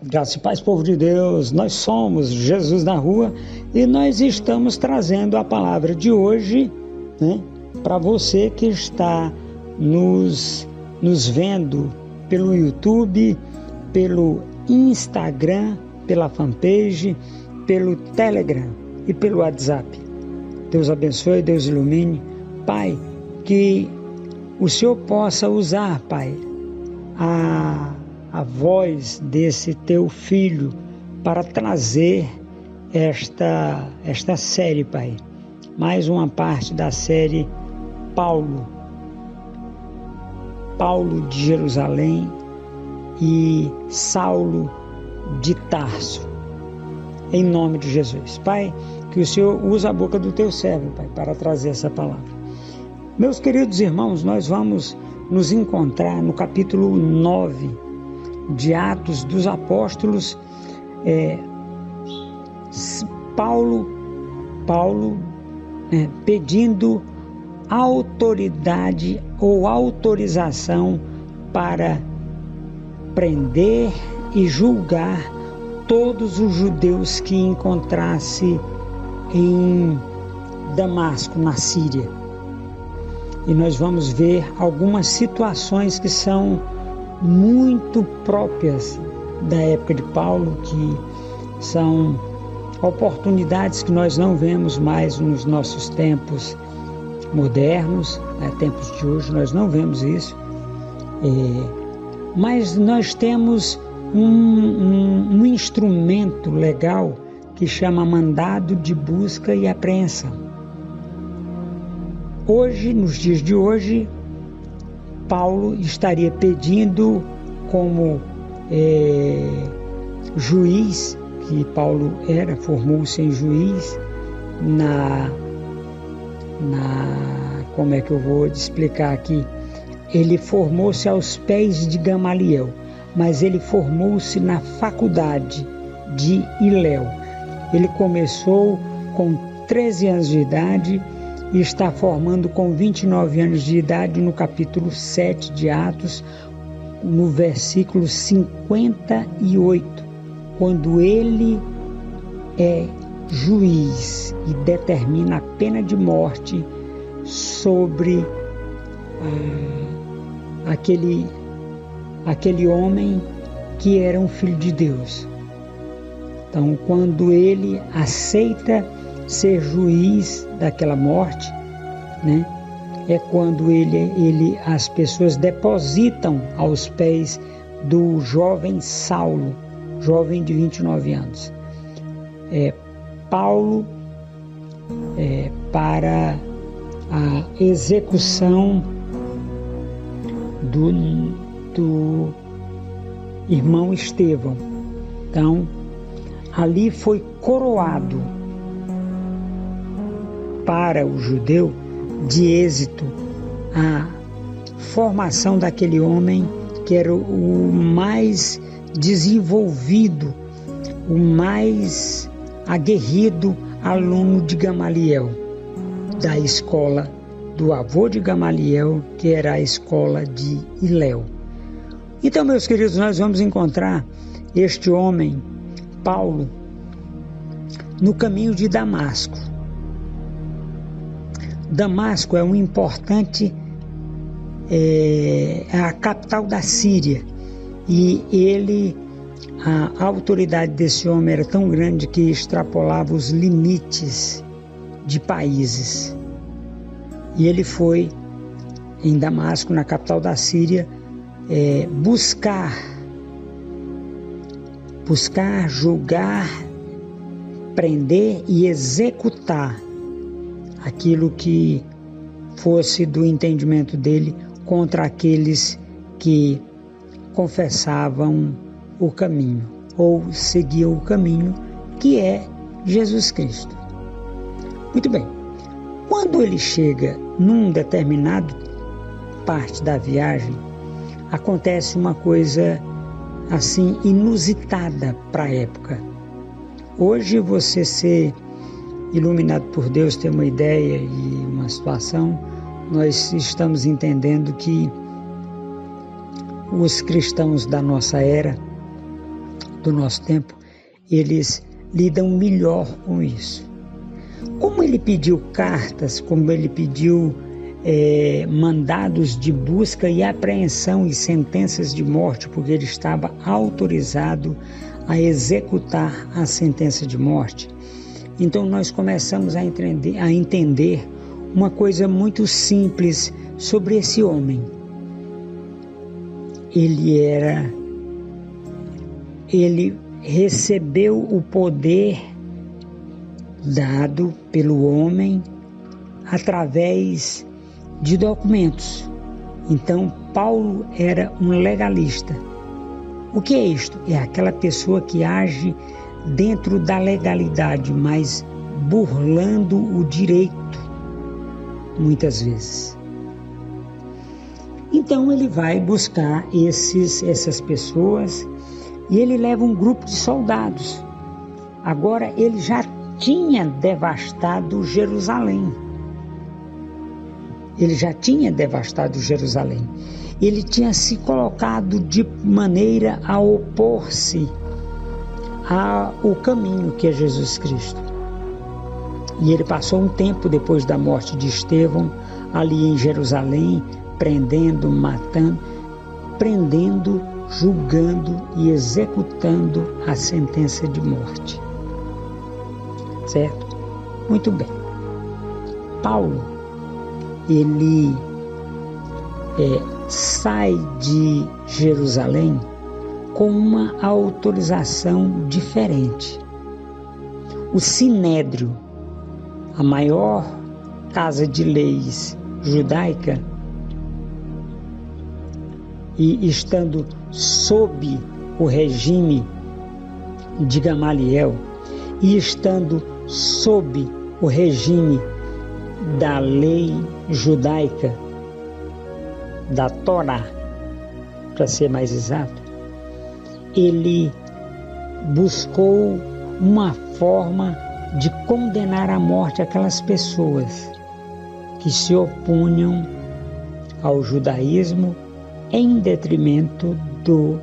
Graça e paz, povo de Deus, nós somos Jesus na Rua e nós estamos trazendo a palavra de hoje, para você que está nos vendo pelo YouTube, pelo Instagram, pela fanpage, pelo Telegram e pelo WhatsApp. Deus abençoe, Deus ilumine. Pai, que o Senhor possa usar, Pai, a voz desse teu filho para trazer esta série, Pai. Mais uma parte da série Paulo de Jerusalém e Saulo de Tarso. Em nome de Jesus. Pai, que o Senhor use a boca do teu servo, Pai, para trazer essa palavra. Meus queridos irmãos, nós vamos nos encontrar no capítulo 9 de Atos dos Apóstolos. Paulo pedindo autoridade ou autorização para prender e julgar todos os judeus que encontrasse em Damasco, na Síria. E nós vamos ver algumas situações que são muito próprias da época de Paulo, que são oportunidades que nós não vemos mais nos nossos tempos modernos, tempos de hoje, nós não vemos isso. Mas nós temos um instrumento legal que chama mandado de busca e apreensão. Hoje, nos dias de hoje, Paulo estaria pedindo como juiz, que Paulo formou-se em juiz como é que eu vou explicar aqui? Ele formou-se aos pés de Gamaliel, mas ele formou-se na faculdade de Iléu. Ele começou com 13 anos de idade e está formando com 29 anos de idade no capítulo 7 de Atos, no versículo 58, quando ele é juiz e determina a pena de morte sobre aquele homem que era um filho de Deus. Então, quando ele aceita ser juiz daquela morte, é quando as pessoas depositam aos pés do jovem Saulo, jovem de 29 anos. Paulo, para a execução do irmão Estevão. Então, ali foi coroado para o judeu de êxito a formação daquele homem que era o mais desenvolvido, o mais aguerrido aluno de Gamaliel, da escola do avô de Gamaliel, que era a escola de Iléu. Então, meus queridos, nós vamos encontrar este homem, Paulo, no caminho de Damasco. Damasco é um importante, a capital da Síria, e a autoridade desse homem era tão grande que extrapolava os limites de países. E ele foi em Damasco, na capital da Síria, buscar, julgar, prender e executar aquilo que fosse do entendimento dele contra aqueles que confessavam o caminho ou seguiam o caminho que é Jesus Cristo. Muito bem, quando ele chega num determinado parte da viagem, acontece uma coisa assim inusitada para a época. Hoje você ser iluminado por Deus, ter uma ideia e uma situação, nós estamos entendendo que os cristãos da nossa era, do nosso tempo, eles lidam melhor com isso. Como ele pediu cartas, como ele pediu mandados de busca e apreensão e sentenças de morte, porque ele estava autorizado a executar a sentença de morte. Então nós começamos a entender uma coisa muito simples sobre esse homem. Ele recebeu o poder dado pelo homem através de documentos. Então Paulo era um legalista. O que é isto? É aquela pessoa que age dentro da legalidade, mas burlando o direito, muitas vezes. Então ele vai buscar essas pessoas e ele leva um grupo de soldados. Agora ele já tinha devastado Jerusalém. Ele tinha se colocado de maneira a opor-se ao caminho que é Jesus Cristo. E ele passou um tempo depois da morte de Estevão ali em Jerusalém, prendendo, matando, julgando e executando a sentença de morte. Certo? Muito bem. Paulo, ele sai de Jerusalém com uma autorização diferente. O Sinédrio, a maior casa de leis judaica, e estando sob o regime de Gamaliel e estando sob o regime da lei judaica, da Torá, para ser mais exato, ele buscou uma forma de condenar à morte aquelas pessoas que se opunham ao judaísmo em detrimento do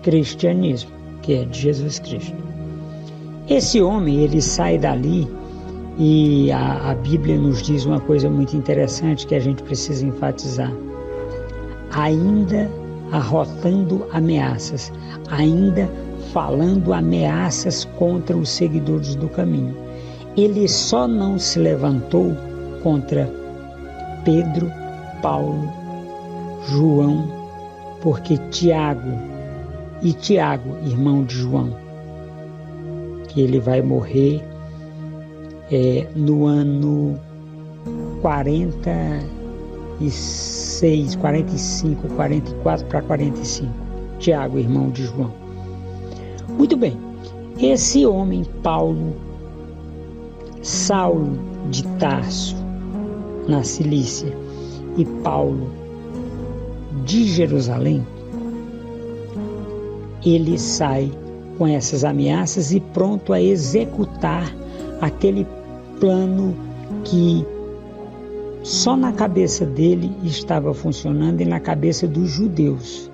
cristianismo, que é de Jesus Cristo. Esse homem, ele sai dali e a Bíblia nos diz uma coisa muito interessante que a gente precisa enfatizar. Ainda arrotando ameaças, ainda falando ameaças contra os seguidores do caminho. Ele só não se levantou contra Pedro, Paulo, João, porque Tiago, irmão de João, que ele vai morrer no ano 46, 45, 44 para 45. Tiago, irmão de João. Muito bem, esse homem, Paulo, Saulo de Tarso, na Cilícia, e Paulo de Jerusalém, ele sai com essas ameaças e pronto a executar aquele plano que só na cabeça dele estava funcionando e na cabeça dos judeus,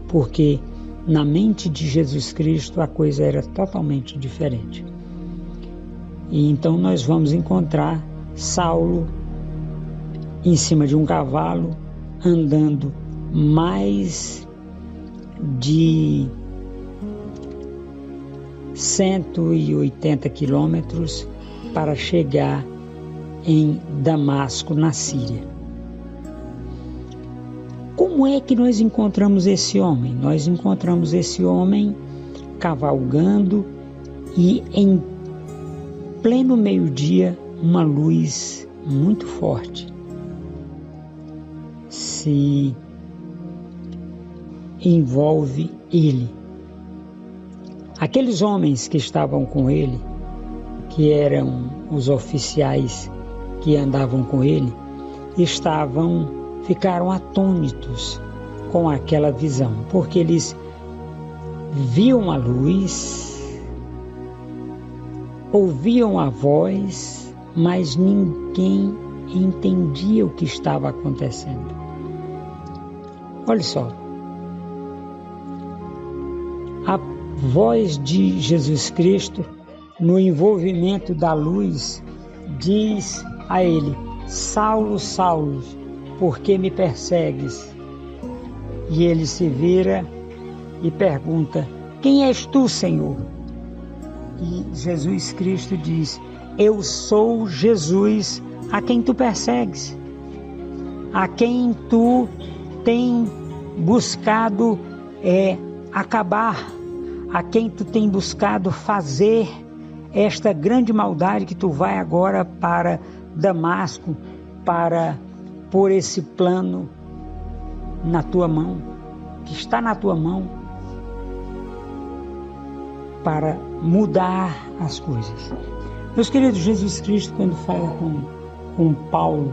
porque na mente de Jesus Cristo a coisa era totalmente diferente. E então nós vamos encontrar Saulo em cima de um cavalo, andando mais de 180 quilômetros para chegar em Damasco, na Síria. Como é que nós encontramos esse homem? Nós encontramos esse homem cavalgando e em pleno meio-dia uma luz muito forte se envolve ele. Aqueles homens que estavam com ele, que eram os oficiais que andavam com ele, ficaram atônitos com aquela visão, porque eles viam a luz, ouviam a voz, mas ninguém entendia o que estava acontecendo. Olha só, voz de Jesus Cristo, no envolvimento da luz, diz a ele: Saulo, Saulo, por que me persegues? E ele se vira e pergunta: quem és tu, Senhor? E Jesus Cristo diz: eu sou Jesus a quem tu persegues, a quem tu tem buscado acabar, a quem tu tem buscado fazer esta grande maldade que tu vai agora para Damasco, para pôr esse plano na tua mão, que está na tua mão, para mudar as coisas. Meus queridos, Jesus Cristo, quando fala com Paulo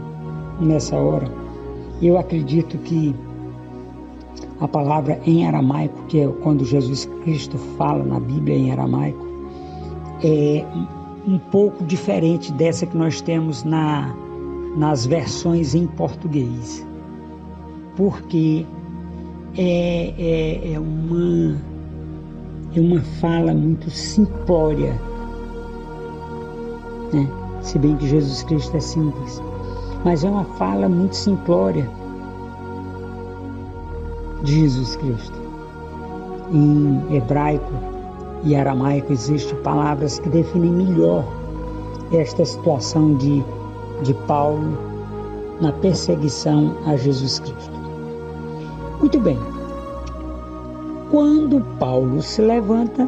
nessa hora, eu acredito que a palavra em aramaico, que é quando Jesus Cristo fala na Bíblia em aramaico, é um pouco diferente dessa que nós temos nas versões em português, porque é uma fala muito simplória, né? Se bem que Jesus Cristo é simples, mas é uma fala muito simplória de Jesus Cristo. Em hebraico e aramaico existem palavras que definem melhor esta situação de Paulo na perseguição a Jesus Cristo. Muito bem. Quando Paulo se levanta,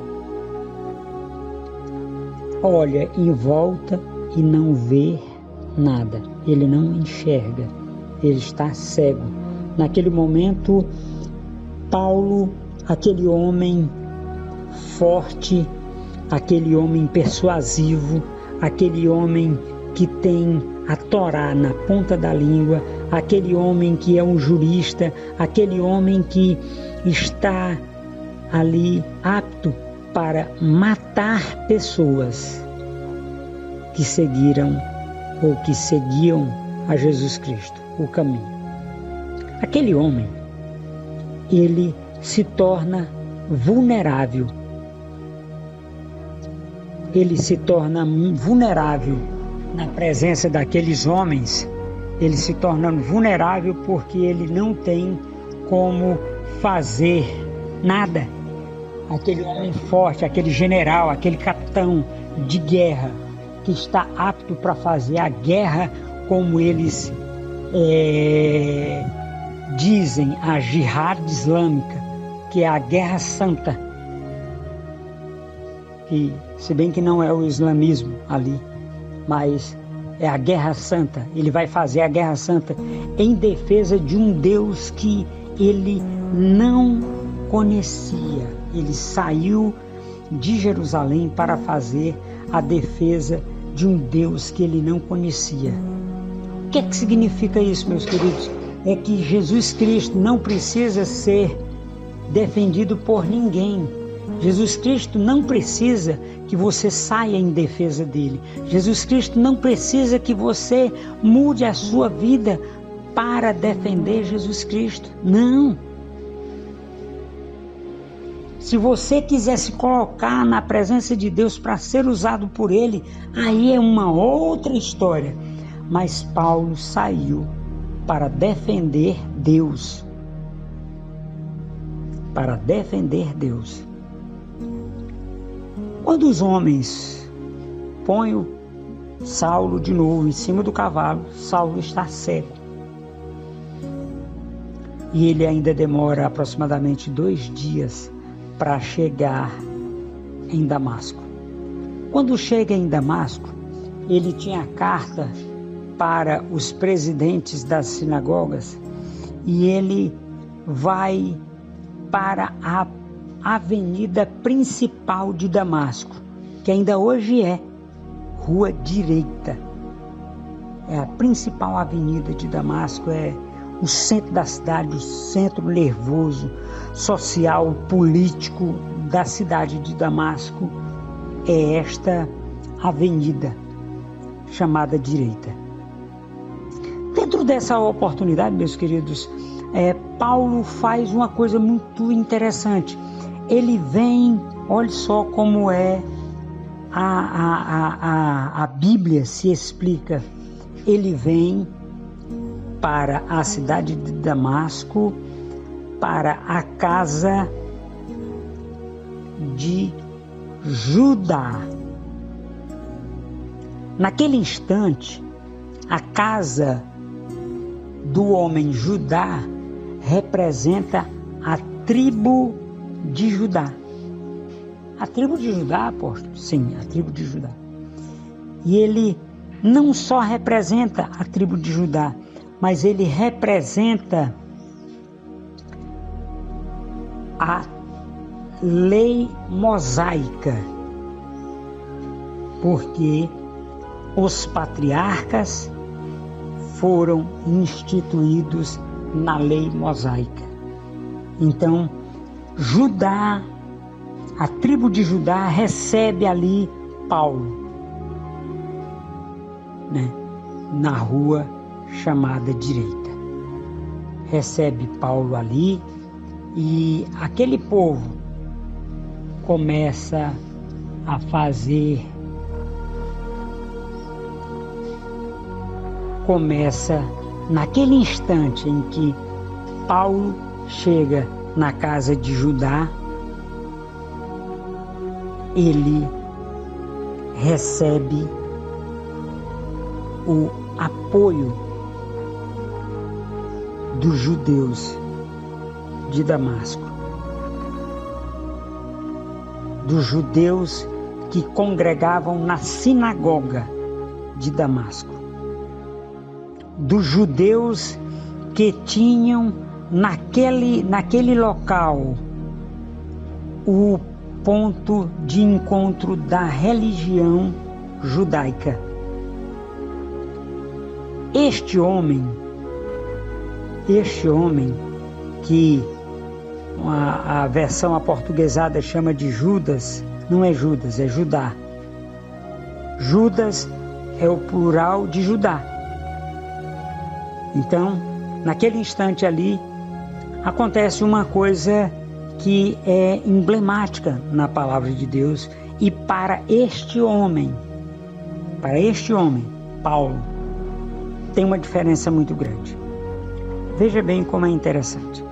olha em volta e não vê nada. Ele não enxerga. Ele está cego. Naquele momento, Paulo, aquele homem forte, aquele homem persuasivo, aquele homem que tem a Torá na ponta da língua, aquele homem que é um jurista, aquele homem que está ali apto para matar pessoas que seguiram ou que seguiam a Jesus Cristo, o caminho. Aquele homem, ele se torna vulnerável. Ele se torna vulnerável na presença daqueles homens. Ele se torna vulnerável porque ele não tem como fazer nada. Aquele homem forte, aquele general, aquele capitão de guerra que está apto para fazer a guerra, como eles dizem, a jihad islâmica, que é a guerra santa, que se bem que não é o islamismo ali, mas é a guerra santa. Ele vai fazer a guerra santa em defesa de um Deus que ele não conhecia. Ele saiu de Jerusalém para fazer a defesa de um Deus que ele não conhecia. O que é que significa isso, meus queridos? É que Jesus Cristo não precisa ser defendido por ninguém. Jesus Cristo não precisa que você saia em defesa dele. Jesus Cristo não precisa que você mude a sua vida para defender Jesus Cristo. Não. Se você quiser se colocar na presença de Deus para ser usado por ele, aí é uma outra história. Mas Paulo saiu para defender Deus. Para defender Deus. Quando os homens põem o Saulo de novo em cima do cavalo, Saulo está cego. E ele ainda demora aproximadamente 2 dias para chegar em Damasco. Quando chega em Damasco, ele tinha a carta para os presidentes das sinagogas e ele vai para a avenida principal de Damasco, que ainda hoje é Rua Direita. É a principal avenida de Damasco, é o centro da cidade, o centro nervoso, social, político da cidade de Damasco. É esta avenida chamada Direita. Dentro dessa oportunidade, meus queridos, Paulo faz uma coisa muito interessante. Ele vem olhe só como é a Bíblia se explica. Ele vem para a cidade de Damasco, para a casa de Judá. Naquele instante, a casa do homem Judá representa a tribo de Judá. A tribo de Judá, apóstolo? Sim, a tribo de Judá. E ele não só representa a tribo de Judá, mas ele representa a lei mosaica, porque os patriarcas foram instituídos na lei mosaica. Então, Judá, a tribo de Judá recebe ali Paulo, na rua chamada Direita. Recebe Paulo ali e aquele povo começa a fazer, naquele instante em que Paulo chega na casa de Judá, ele recebe o apoio dos judeus de Damasco, dos judeus que congregavam na sinagoga de Damasco, dos judeus que tinham naquele local o ponto de encontro da religião judaica. Este homem que a versão aportuguesada chama de Judas, não é Judas, é Judá. Judas é o plural de Judá. Então, naquele instante ali, acontece uma coisa que é emblemática na palavra de Deus, e para este homem, Paulo, tem uma diferença muito grande. Veja bem como é interessante.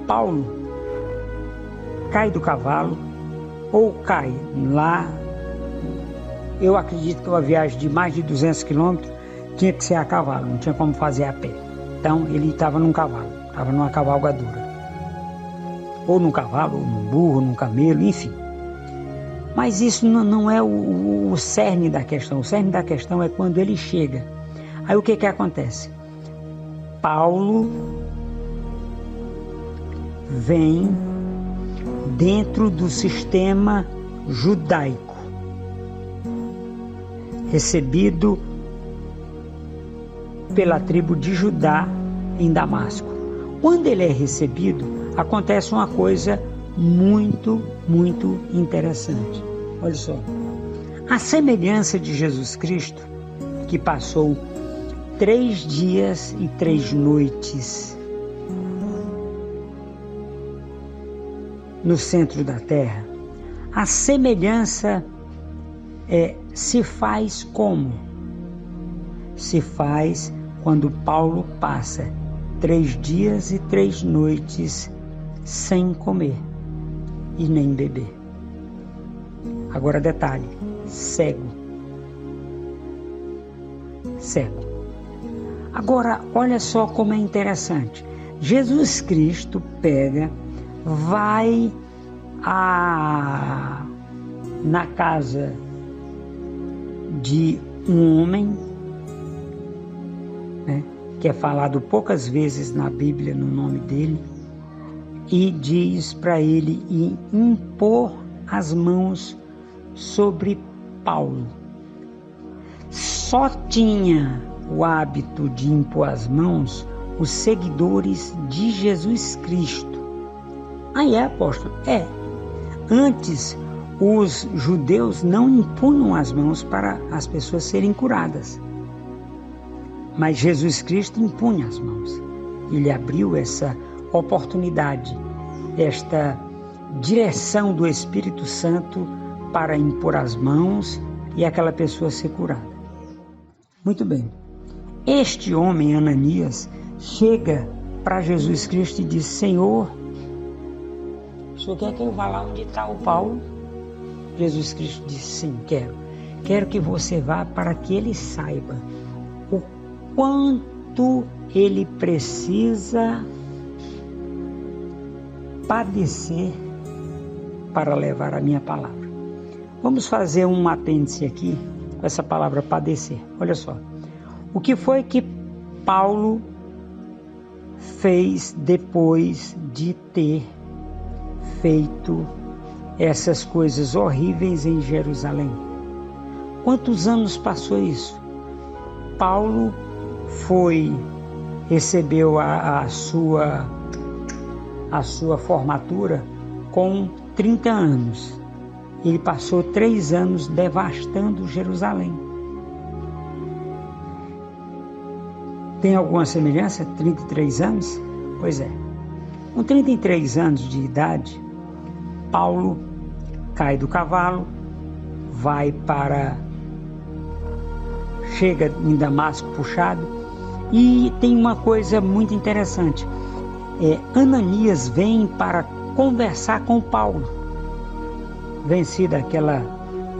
Paulo cai do cavalo, ou cai lá, eu acredito que uma viagem de mais de 200 quilômetros tinha que ser a cavalo, não tinha como fazer a pé. Então ele estava num cavalo, estava numa cavalgadura. Ou num cavalo, ou num burro, num camelo, enfim. Mas isso não é o cerne da questão. O cerne da questão é quando ele chega. Aí o que acontece? Paulo vem dentro do sistema judaico, recebido pela tribo de Judá em Damasco. Quando ele é recebido, acontece uma coisa muito, muito interessante. Olha só. A semelhança de Jesus Cristo, que passou 3 dias e 3 noites no centro da terra, a semelhança se faz como? Se faz quando Paulo passa 3 dias e 3 noites sem comer e nem beber. Agora detalhe, cego. Agora olha só como é interessante. Jesus Cristo vai na casa de um homem, que é falado poucas vezes na Bíblia no nome dele, e diz para ele impor as mãos sobre Paulo. Só tinha o hábito de impor as mãos os seguidores de Jesus Cristo. Apóstolo? Antes, os judeus não impunham as mãos para as pessoas serem curadas. Mas Jesus Cristo impunha as mãos. Ele abriu essa oportunidade, direção do Espírito Santo para impor as mãos e aquela pessoa ser curada. Muito bem. Este homem, Ananias, chega para Jesus Cristo e diz: Senhor, o senhor quer que eu vá lá onde está o Paulo? Jesus Cristo disse: sim, quero. Quero que você vá para que ele saiba o quanto ele precisa padecer para levar a minha palavra. Vamos fazer um apêndice aqui com essa palavra padecer. Olha só. O que foi que Paulo fez depois de ter feito essas coisas horríveis em Jerusalém? Quantos anos passou isso? Paulo recebeu a sua formatura com 30 anos. Ele passou 3 anos devastando Jerusalém. Tem alguma semelhança? 33 anos? Pois é. Com 33 anos de idade, Paulo cai do cavalo, chega em Damasco puxado, e tem uma coisa muito interessante. Ananias vem para conversar com Paulo. Vencida aquela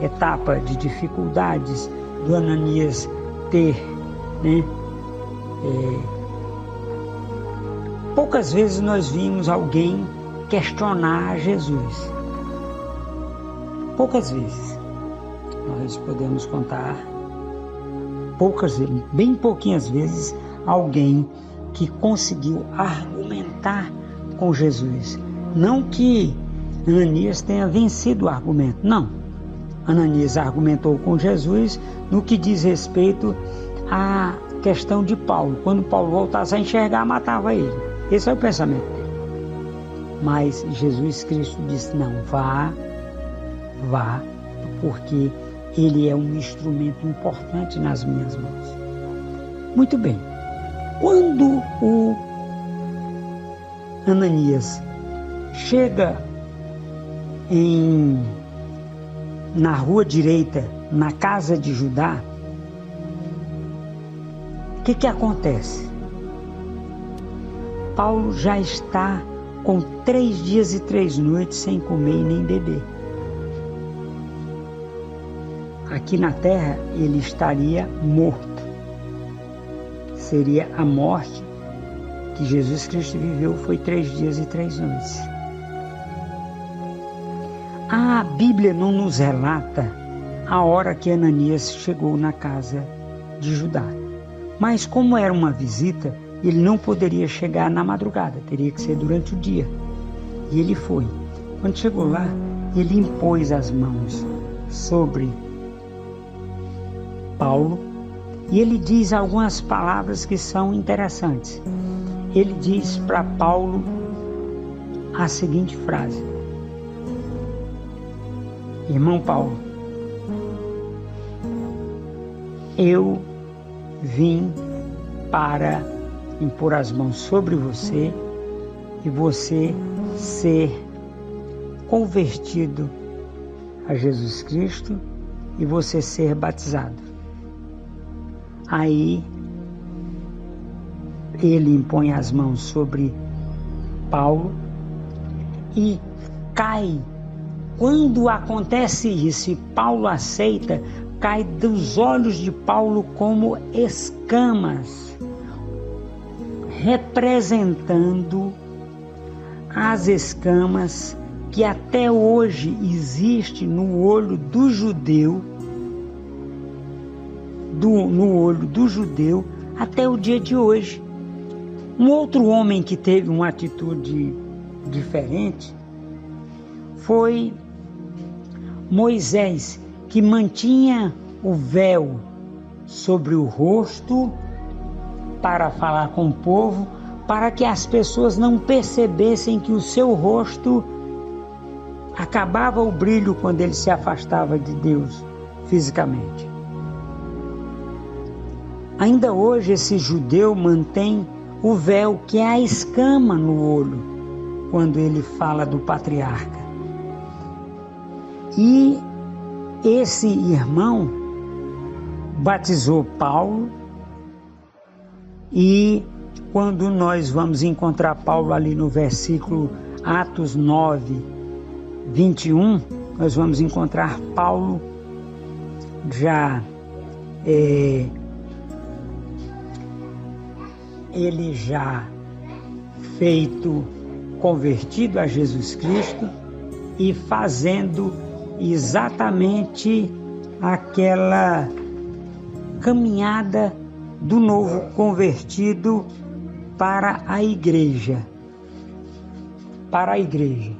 etapa de dificuldades do Ananias ter, poucas vezes nós vimos alguém questionar Jesus. Poucas vezes. Nós podemos contar bem pouquinhas vezes alguém que conseguiu argumentar com Jesus. Não que Ananias tenha vencido o argumento, não. Ananias argumentou com Jesus no que diz respeito à questão de Paulo. Quando Paulo voltasse a enxergar, matava ele. Esse é o pensamento dele. Mas Jesus Cristo disse: não, vá, porque ele é um instrumento importante nas minhas mãos. Muito bem. Quando o Ananias chega na rua direita, na casa de Judá, o que acontece? Paulo já está com 3 dias e 3 noites sem comer e nem beber. Aqui na terra ele estaria morto. Seria a morte que Jesus Cristo viveu, foi 3 dias e 3 noites. A Bíblia não nos relata a hora que Ananias chegou na casa de Judá. Mas como era uma visita, ele não poderia chegar na madrugada, teria que ser durante o dia. E ele foi. Quando chegou lá, ele impôs as mãos sobre Paulo e ele diz algumas palavras que são interessantes. Ele diz para Paulo a seguinte frase: irmão Paulo, eu vim para impor as mãos sobre você e você ser convertido a Jesus Cristo e você ser batizado. Aí ele impõe as mãos sobre Paulo e cai. Quando acontece isso e Paulo aceita, cai dos olhos de Paulo como escamas, representando as escamas que até hoje existe no olho do judeu, até o dia de hoje. Um outro homem que teve uma atitude diferente foi Moisés, que mantinha o véu sobre o rosto para falar com o povo, para que as pessoas não percebessem que o seu rosto acabava o brilho quando ele se afastava de Deus fisicamente. Ainda hoje esse judeu mantém o véu, que é a escama no olho. quando ele fala do patriarca. E esse irmão batizou Paulo, e quando nós vamos encontrar Paulo ali no versículo Atos 9, 21, nós vamos encontrar Paulo já ele já feito convertido a Jesus Cristo e fazendo exatamente aquela caminhada do novo convertido para a igreja. Para a igreja.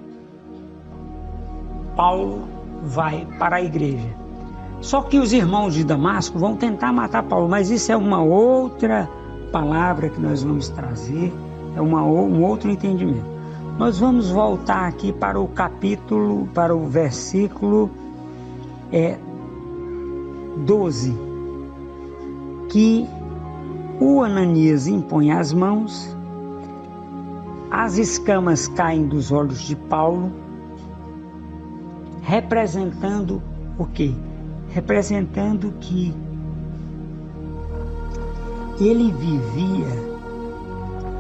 Paulo vai para a igreja. Só que os irmãos de Damasco vão tentar matar Paulo, mas isso é uma outra palavra que nós vamos trazer, é um outro entendimento. Nós vamos voltar aqui para o capítulo, para o versículo 12, que o Ananias impõe as mãos, as escamas caem dos olhos de Paulo, representando o quê? Representando que ele vivia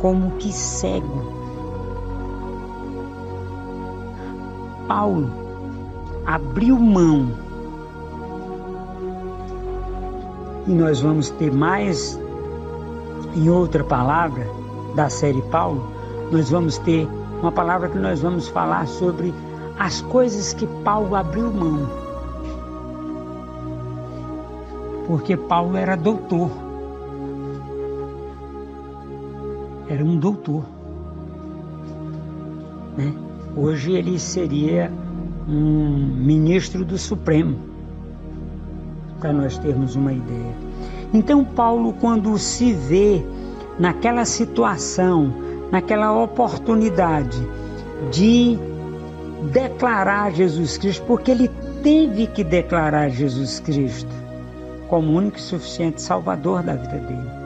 como que cego. Paulo abriu mão, e nós vamos ter mais, em outra palavra da série Paulo, nós vamos ter uma palavra que nós vamos falar sobre as coisas que Paulo abriu mão. Porque Paulo era doutor. Era um doutor, né? Hoje ele seria um ministro do Supremo, para nós termos uma ideia. Então Paulo, quando se vê naquela situação, naquela oportunidade de declarar Jesus Cristo, porque ele teve que declarar Jesus Cristo como único e suficiente Salvador da vida dele.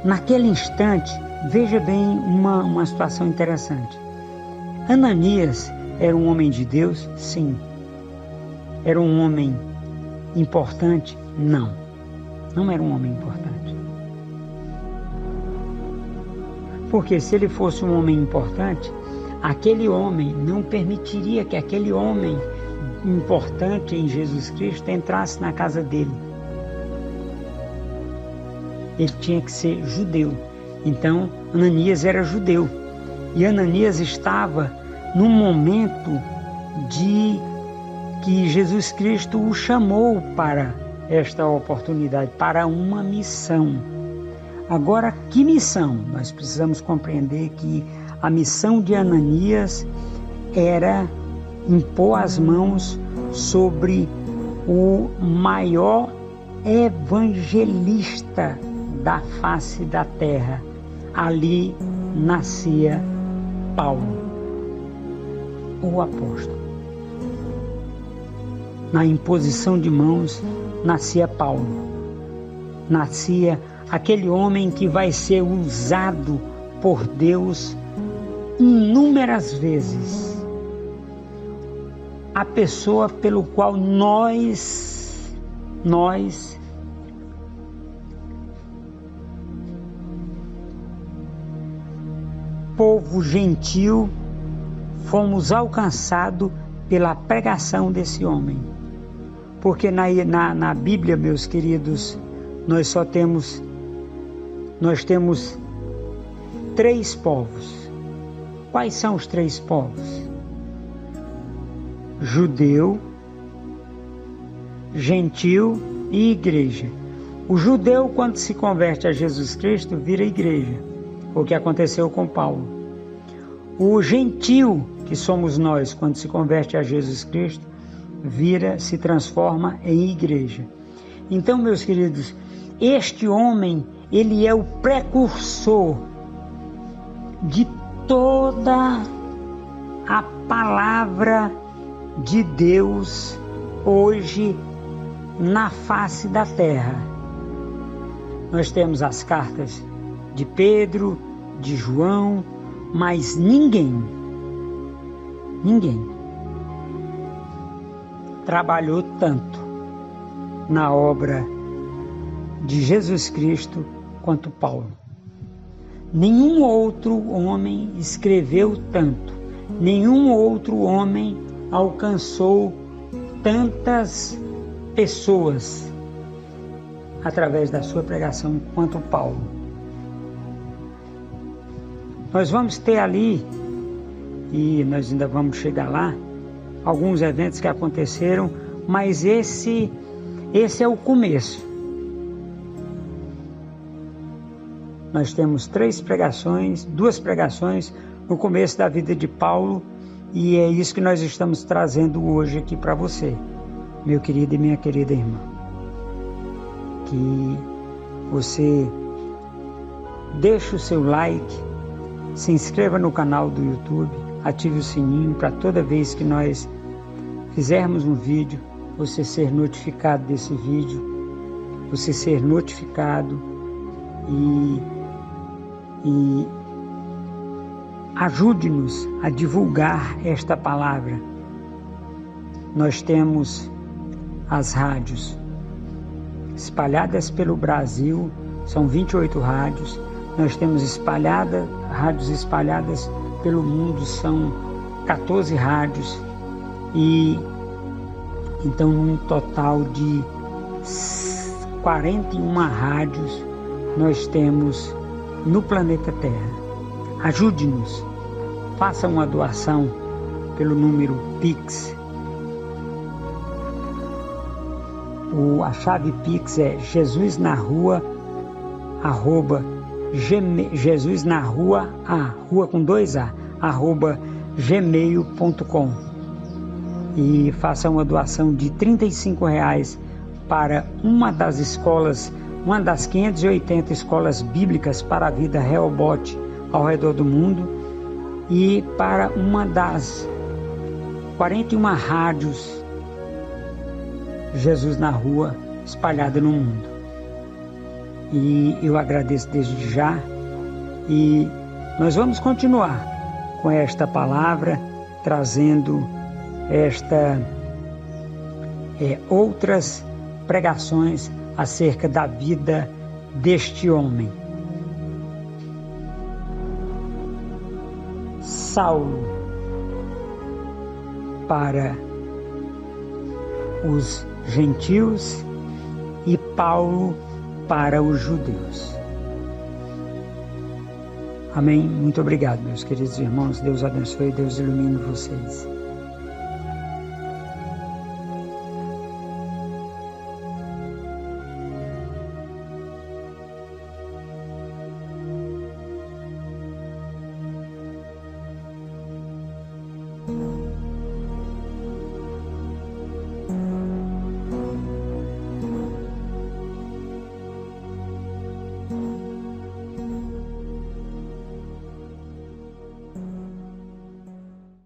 Naquele instante, veja bem uma situação interessante. Ananias era um homem de Deus? Sim. Era um homem importante? Não. Não era um homem importante. Porque se ele fosse um homem importante, aquele homem não permitiria que aquele homem importante em Jesus Cristo entrasse na casa dele. Ele tinha que ser judeu. Então, Ananias era judeu. E Ananias estava num momento de que Jesus Cristo o chamou para esta oportunidade, para uma missão. Agora, que missão? Nós precisamos compreender que a missão de Ananias era impor as mãos sobre o maior evangelista da face da terra. Ali nascia Paulo, o apóstolo. Na imposição de mãos nascia Paulo. Nascia aquele homem que vai ser usado por Deus inúmeras vezes. A pessoa pelo qual nós povo gentil, fomos alcançados pela pregação desse homem. Porque na Bíblia, meus queridos, nós temos 3 povos. Quais são os 3 povos? Judeu, gentil e igreja. O judeu, quando se converte a Jesus Cristo, vira igreja, o que aconteceu com Paulo. O gentil, que somos nós, quando se converte a Jesus Cristo, se transforma em igreja. Então, meus queridos, este homem, ele é o precursor de toda a palavra de Deus hoje na face da terra. Nós temos as cartas de Pedro, de João, mas ninguém trabalhou tanto na obra de Jesus Cristo quanto Paulo. Nenhum outro homem escreveu tanto, nenhum outro homem alcançou tantas pessoas através da sua pregação quanto Paulo. Nós vamos ter ali, e nós ainda vamos chegar lá, alguns eventos que aconteceram, mas esse é o começo. Nós temos duas pregações no começo da vida de Paulo, e é isso que nós estamos trazendo hoje aqui para você, meu querido e minha querida irmã. Que você deixe o seu like, se inscreva no canal do YouTube, ative o sininho para toda vez que nós fizermos um vídeo, você ser notificado desse vídeo, você ser notificado e ajude-nos a divulgar esta palavra. Nós temos as rádios espalhadas pelo Brasil, são 28 rádios. Nós temos rádios espalhadas pelo mundo, são 14 rádios. E então um total de 41 rádios nós temos no planeta Terra. Ajude-nos, faça uma doação pelo número Pix. A chave Pix é jesusnarrua, rua com 2A, @gmail.com, e faça uma doação de R$35 para uma das 580 escolas bíblicas para a vida Rehoboth ao redor do mundo, e para uma das 41 rádios Jesus na Rua espalhada no mundo. E eu agradeço desde já, e nós vamos continuar com esta palavra, trazendo outras pregações acerca da vida deste homem. Saulo para os gentios e Paulo para os judeus. Amém? Muito obrigado, meus queridos irmãos. Deus abençoe, Deus ilumine vocês.